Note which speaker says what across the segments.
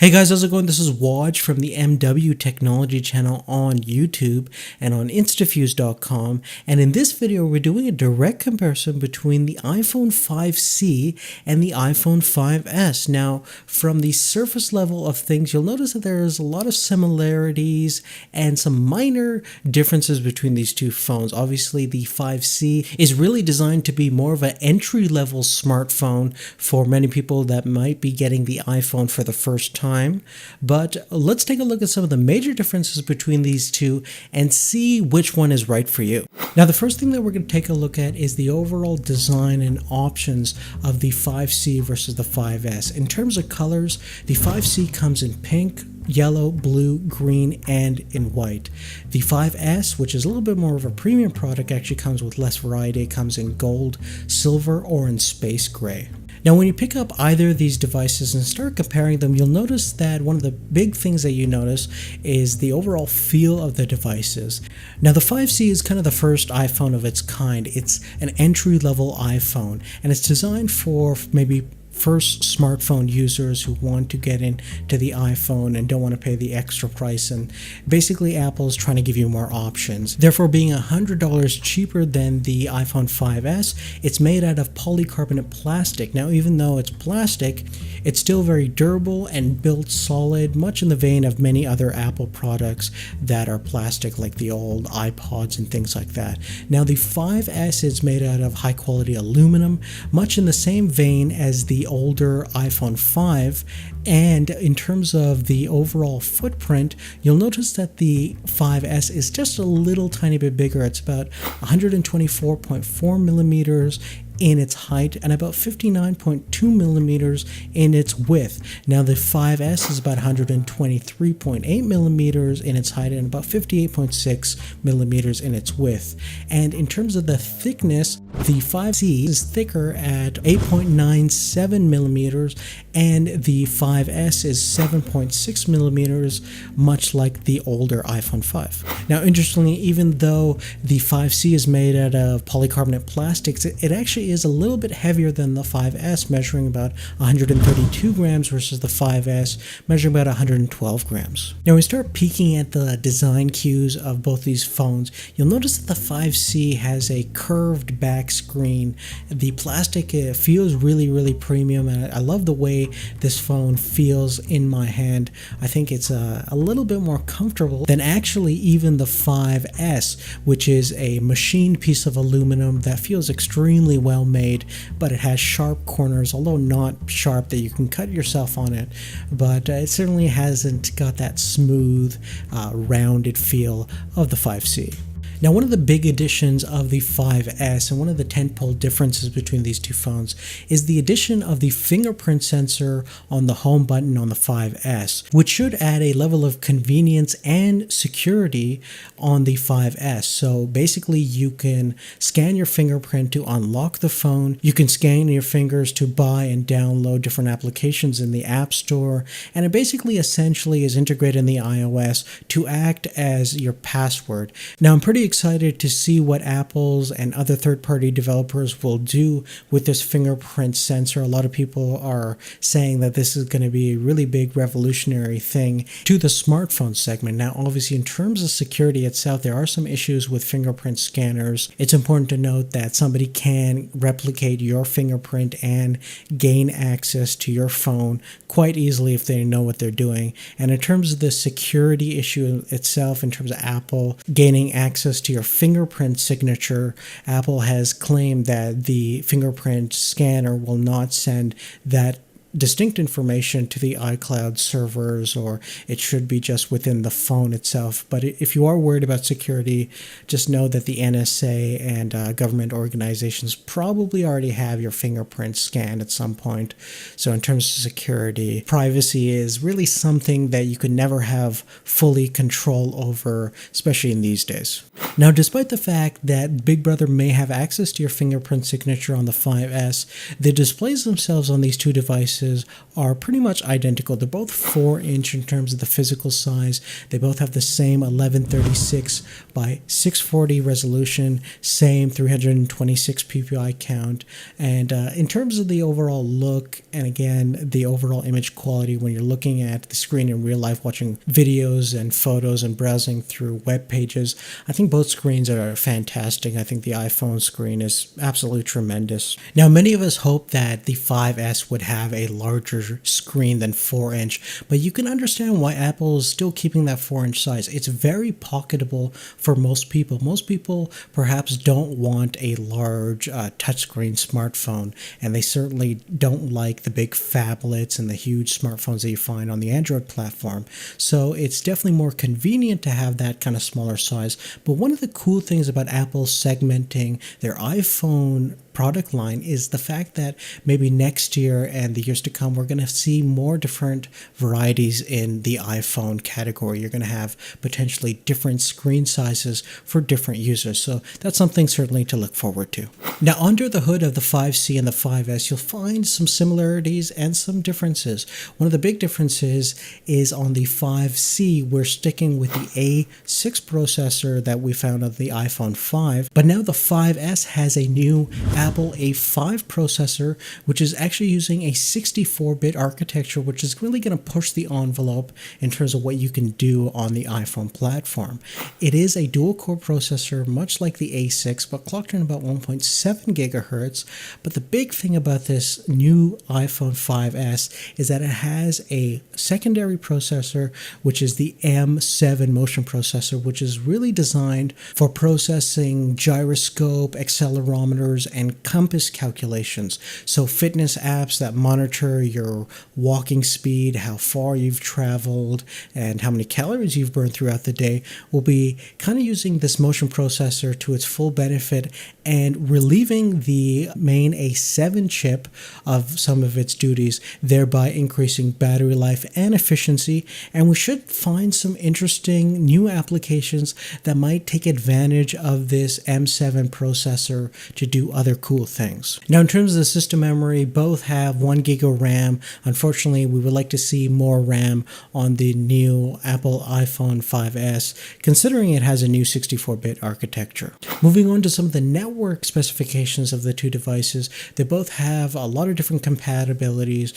Speaker 1: Hey guys, how's it going? This is Waj from the MW Technology channel on YouTube and on instafuse.com, and in this video we're doing a direct comparison between the iPhone 5C and the iPhone 5S. Now, from the surface level of things, you'll notice that there's a lot of similarities and some minor differences between these two phones. Obviously, the 5C is really designed to be more of an entry-level smartphone for many people that might be getting the iPhone for the first time. But let's take a look at some of the major differences between these two and see which one is right for you. Now, the first thing that we're going to take a look at is the overall design and options of the 5C versus the 5S. In terms of colors, the 5C comes in pink, yellow, blue, green, and in white. The 5S, which is a little bit more of a premium product, actually comes with less variety. It comes in gold, silver, or in space gray. Now, when you pick up either of these devices and start comparing them, you'll notice that one of the big things that you notice is the overall feel of the devices. Now, the 5C is kind of the first iPhone of its kind. It's an entry-level iPhone, and it's designed for maybe first smartphone users who want to get into the iPhone and don't want to pay the extra price, and basically Apple's trying to give you more options. Therefore, being $100 cheaper than the iPhone 5S, it's made out of polycarbonate plastic. Now, even though it's plastic, it's still very durable and built solid, much in the vein of many other Apple products that are plastic, like the old iPods and things like that. Now, the 5S is made out of high quality aluminum, much in the same vein as the older iPhone 5, and in terms of the overall footprint, you'll notice that the 5S is just a little tiny bit bigger. It's about 124.4 millimeters in its height and about 59.2 millimeters in its width. Now, the 5S is about 123.8 millimeters in its height and about 58.6 millimeters in its width. And in terms of the thickness, the 5C is thicker at 8.97 millimeters and the 5S is 7.6 millimeters, much like the older iPhone 5. Now, interestingly, even though the 5C is made out of polycarbonate plastics, it actually is a little bit heavier than the 5S, measuring about 132 grams versus the 5S measuring about 112 grams. Now, when we start peeking at the design cues of both these phones, you'll notice that the 5C has a curved back screen. The plastic feels really premium, and I love the way this phone feels in my hand. I think it's a little bit more comfortable than actually even the 5S, which is a machined piece of aluminum that feels extremely well made, but it has sharp corners, although not sharp that you can cut yourself on it, but it certainly hasn't got that smooth, rounded feel of the 5C. Now, one of the big additions of the 5S and one of the tentpole differences between these two phones is the addition of the fingerprint sensor on the home button on the 5S, which should add a level of convenience and security on the 5S. So basically, you can scan your fingerprint to unlock the phone, you can scan your fingers to buy and download different applications in the App Store, and it basically essentially is integrated in the iOS to act as your password. Now, I'm pretty excited to see what Apple's and other third-party developers will do with this fingerprint sensor. A lot of people are saying that this is going to be a really big revolutionary thing to the smartphone segment. Now, obviously, in terms of security itself, there are some issues with fingerprint scanners. It's important to note that somebody can replicate your fingerprint and gain access to your phone quite easily if they know what they're doing. And in terms of the security issue itself, in terms of Apple gaining access to your fingerprint signature, Apple has claimed that the fingerprint scanner will not send that distinct information to the iCloud servers, or it should be just within the phone itself. But if you are worried about security, just know that the NSA and government organizations probably already have your fingerprint scanned at some point. So in terms of security, privacy is really something that you could never have fully control over, especially in these days. Now, despite the fact that Big Brother may have access to your fingerprint signature on the 5S, the displays themselves on these two devices devices are pretty much identical. They're both 4-inch in terms of the physical size. They both have the same 1136 by 640 resolution, same 326 ppi count. And in terms of the overall look, and again, the overall image quality when you're looking at the screen in real life, watching videos and photos and browsing through web pages, I think both screens are fantastic. I think the iPhone screen is absolutely tremendous. Now, many of us hope that the 5S would have a larger screen than 4-inch, but you can understand why Apple is still keeping that 4-inch size. It's very pocketable for most people. Most people perhaps don't want a large touchscreen smartphone, and they certainly don't like the big phablets and the huge smartphones that you find on the Android platform. So it's definitely more convenient to have that kind of smaller size. But one of the cool things about Apple segmenting their iPhone product line is the fact that maybe next year and the years to come, we're going to see more different varieties in the iPhone category. You're going to have potentially different screen sizes for different users. So that's something certainly to look forward to. Now, under the hood of the 5C and the 5S, you'll find some similarities and some differences. One of the big differences is on the 5C, we're sticking with the A6 processor that we found on the iPhone 5, but now the 5S has a new Apple A5 processor, which is actually using a 64-bit architecture, which is really going to push the envelope in terms of what you can do on the iPhone platform. It is a dual-core processor, much like the A6, but clocked in about 1.7 gigahertz. But the big thing about this new iPhone 5S is that it has a secondary processor, which is the M7 motion processor, which is really designed for processing gyroscope, accelerometers, and compass calculations. So fitness apps that monitor your walking speed, how far you've traveled, and how many calories you've burned throughout the day will be kind of using this motion processor to its full benefit and relieving the main A7 chip of some of its duties, thereby increasing battery life and efficiency. And we should find some interesting new applications that might take advantage of this M7 processor to do other cool things. Now, in terms of the system memory, both have 1 gig of RAM. Unfortunately, we would like to see more RAM on the new Apple iPhone 5S, considering it has a new 64-bit architecture. Moving on to some of the network specifications of the two devices, they both have a lot of different compatibilities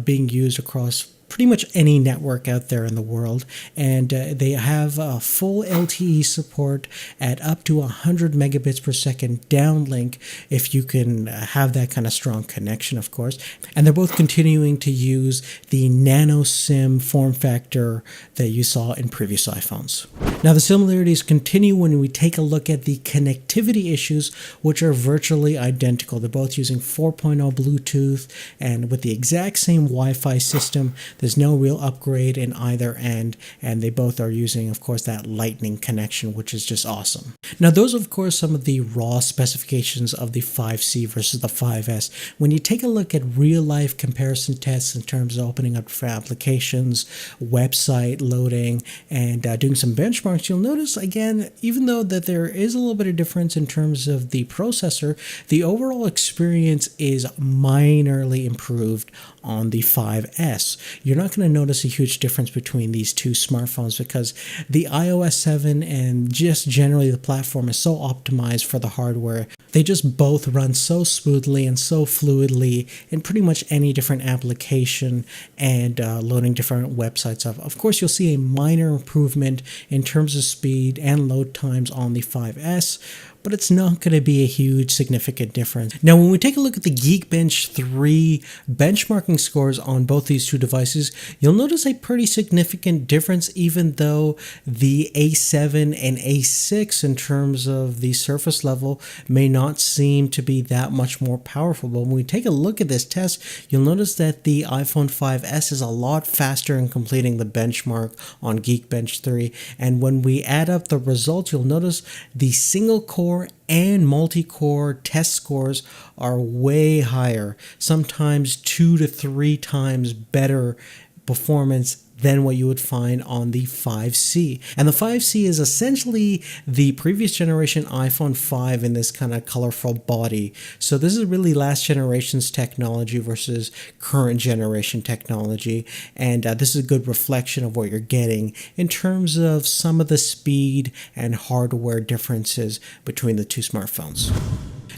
Speaker 1: being used across pretty much any network out there in the world, and they have full LTE support at up to 100 megabits per second downlink if you can have that kind of strong connection, of course. And they're both continuing to use the nano SIM form factor that you saw in previous iPhones. Now, the similarities continue when we take a look at the connectivity issues, which are virtually identical. They're both using 4.0 Bluetooth, and with the exact same Wi-Fi system. There's no real upgrade in either end, and they both are using, of course, that Lightning connection, which is just awesome. Now, those are, of course, some of the raw specifications of the 5C versus the 5S. When you take a look at real-life comparison tests in terms of opening up for applications, website loading, and doing some benchmarks, you'll notice, again, even though that there is a little bit of difference in terms of the processor, the overall experience is minorly improved on the 5S. You're not going to notice a huge difference between these two smartphones because the iOS 7 and just generally the platform is so optimized for the hardware. They just both run so smoothly and so fluidly in pretty much any different application and loading different websites up. Of course, you'll see a minor improvement in terms of speed and load times on the 5S, but it's not going to be a huge significant difference. Now, when we take a look at the Geekbench 3 benchmarking scores on both these two devices, you'll notice a pretty significant difference, even though the A7 and A6 in terms of the surface level may not seem to be that much more powerful. But when we take a look at this test, you'll notice that the iPhone 5S is a lot faster in completing the benchmark on Geekbench 3. And when we add up the results, you'll notice the single core and multi-core test scores are way higher, sometimes 2 to 3 times better performance than what you would find on the 5C. And the 5C is essentially the previous generation iPhone 5 in this kind of colorful body. So this is really last generation's technology versus current generation technology. And this is a good reflection of what you're getting in terms of some of the speed and hardware differences between the two smartphones.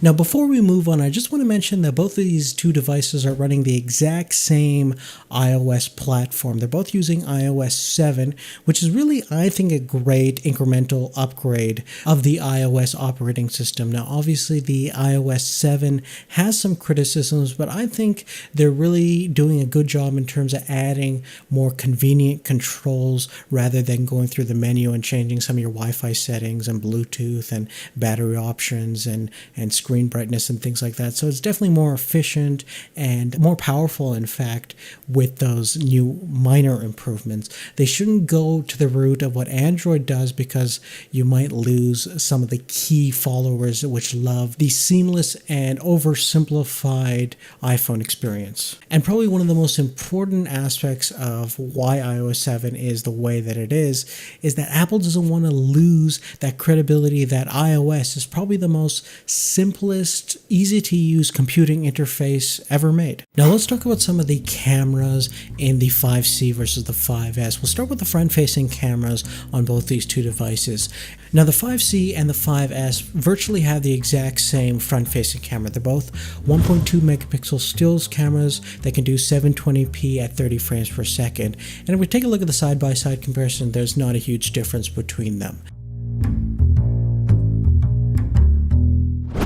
Speaker 1: Now, before we move on, I just want to mention that both of these two devices are running the exact same iOS platform. They're both using iOS 7, which is really, I think, a great incremental upgrade of the iOS operating system. Now, obviously, the iOS 7 has some criticisms, but I think they're really doing a good job in terms of adding more convenient controls rather than going through the menu and changing some of your Wi-Fi settings and Bluetooth and battery options and screen brightness and things like that. So it's definitely more efficient and more powerful, in fact, with those new minor improvements. They shouldn't go to the route of what Android does because you might lose some of the key followers which love the seamless and oversimplified iPhone experience. And probably one of the most important aspects of why iOS 7 is the way that it is that Apple doesn't want to lose that credibility that iOS is probably the most simplest, easy to use computing interface ever made. Now let's talk about some of the cameras in the 5C versus the 5S. We'll start with the front-facing cameras on both these two devices. Now the 5C and the 5S virtually have the exact same front-facing camera. They're both 1.2 megapixel stills cameras that can do 720p at 30 frames per second. And if we take a look at the side-by-side comparison, there's not a huge difference between them.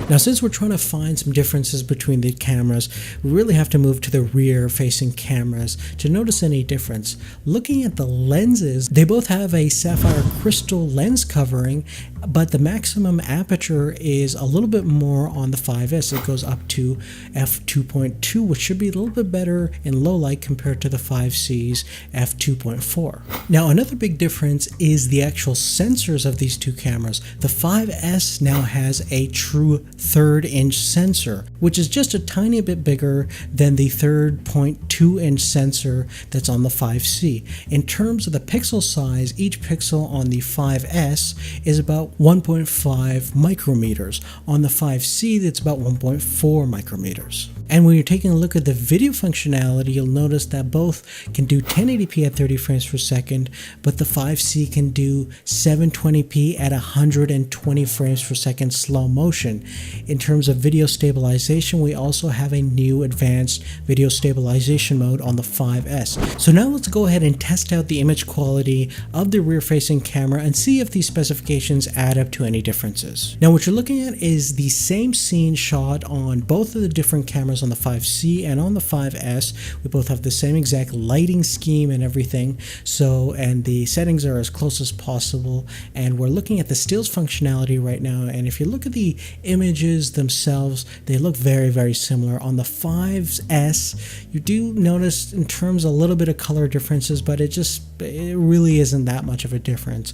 Speaker 1: Now, since we're trying to find some differences between the cameras, we really have to move to the rear-facing cameras to notice any difference. Looking at the lenses, they both have a sapphire crystal lens covering, but the maximum aperture is a little bit more on the 5S. It goes up to f2.2, which should be a little bit better in low light compared to the 5C's f2.4. Now, another big difference is the actual sensors of these two cameras. The 5S now has a true 3rd-inch sensor, which is just a tiny bit bigger than the 3.2-inch sensor that's on the 5C. In terms of the pixel size, each pixel on the 5S is about 1.5 micrometers. On the 5C, it's about 1.4 micrometers. And when you're taking a look at the video functionality, you'll notice that both can do 1080p at 30 frames per second, but the 5C can do 720p at 120 frames per second slow motion. In terms of video stabilization, we also have a new advanced video stabilization mode on the 5S. So now let's go ahead and test out the image quality of the rear-facing camera and see if these specifications add up to any differences. Now what you're looking at is the same scene shot on both of the different cameras on the 5C and on the 5S. We both have the same exact lighting scheme and everything, and the settings are as close as possible, and we're looking at the stills functionality right now, and if you look at the images themselves, they look very, very similar. On the 5S, you do notice in terms a little bit of color differences, but it really isn't that much of a difference.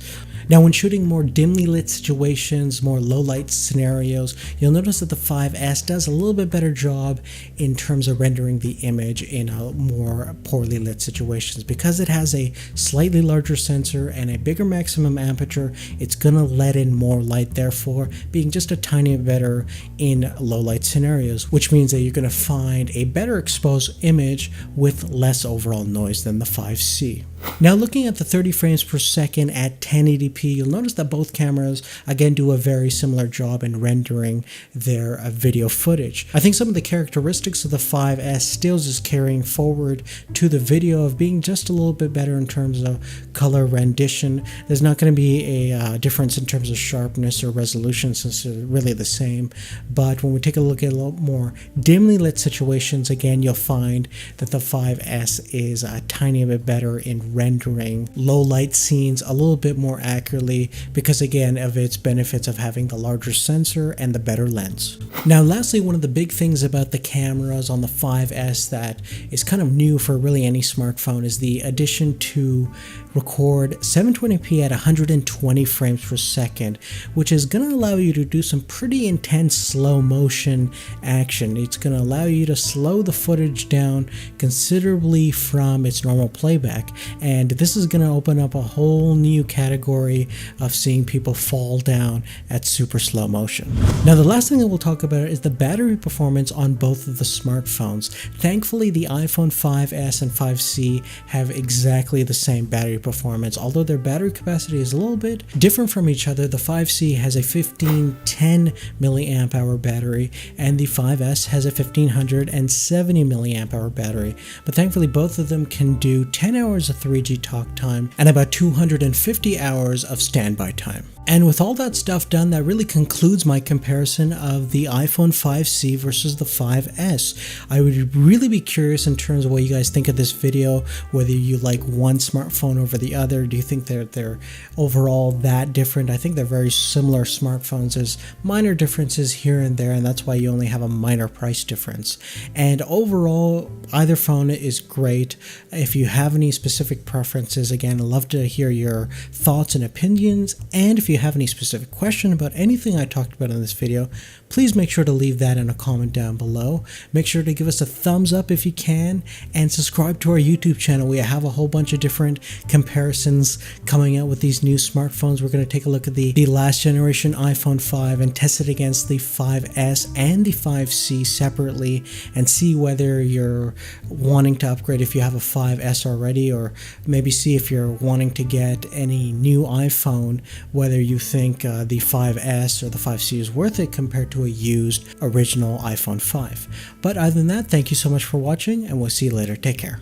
Speaker 1: Now when shooting more dimly lit situations, more low light scenarios, you'll notice that the 5S does a little bit better job in terms of rendering the image in a more poorly lit situations. Because it has a slightly larger sensor and a bigger maximum aperture, it's going to let in more light, therefore being just a tiny bit better in low light scenarios, which means that you're going to find a better exposed image with less overall noise than the 5C. Now looking at the 30 frames per second at 1080p, you'll notice that both cameras again do a very similar job in rendering their video footage. I think some of the characteristics of the 5S stills is carrying forward to the video of being just a little bit better in terms of color rendition. There's not going to be a difference in terms of sharpness or resolution since they're really the same, but when we take a look at a little more dimly lit situations, again you'll find that the 5S is a tiny bit better in rendering low light scenes a little bit more accurately because again of its benefits of having the larger sensor and the better lens. Now lastly, one of the big things about the cameras on the 5S that is kind of new for really any smartphone is the addition to record 720p at 120 frames per second, which is going to allow you to do some pretty intense slow motion action. It's going to allow you to slow the footage down considerably from its normal playback, and this is going to open up a whole new category of seeing people fall down at super slow motion. Now the last thing that we'll talk about is the battery performance on both of the smartphones. Thankfully the iPhone 5S and 5C have exactly the same battery performance, although their battery capacity is a little bit different from each other. The 5C has a 1510 milliamp hour battery and the 5S has a 1570 milliamp hour battery, but thankfully both of them can do 10 hours of 3G talk time and about 250 hours of standby time. And with all that stuff done, that really concludes my comparison of the iPhone 5C versus the 5S. I would really be curious in terms of what you guys think of this video, whether you like one smartphone over the other. Do you think they're overall that different? I think they're very similar smartphones. There's minor differences here and there, and that's why you only have a minor price difference. And overall, either phone is great. If you have any specific preferences, again, I'd love to hear your thoughts and opinions. And if you have any specific question about anything I talked about in this video, please make sure to leave that in a comment down below. Make sure to give us a thumbs up if you can, and subscribe to our YouTube channel. We have a whole bunch of different comparisons coming out with these new smartphones. We're going to take a look at the last generation iPhone 5 and test it against the 5S and the 5C separately and see whether you're wanting to upgrade if you have a 5S already, or maybe see if you're wanting to get any new iPhone, whether you think the 5S or the 5C is worth it compared to a used original iPhone 5. But other than that, thank you so much for watching, and we'll see you later. Take care.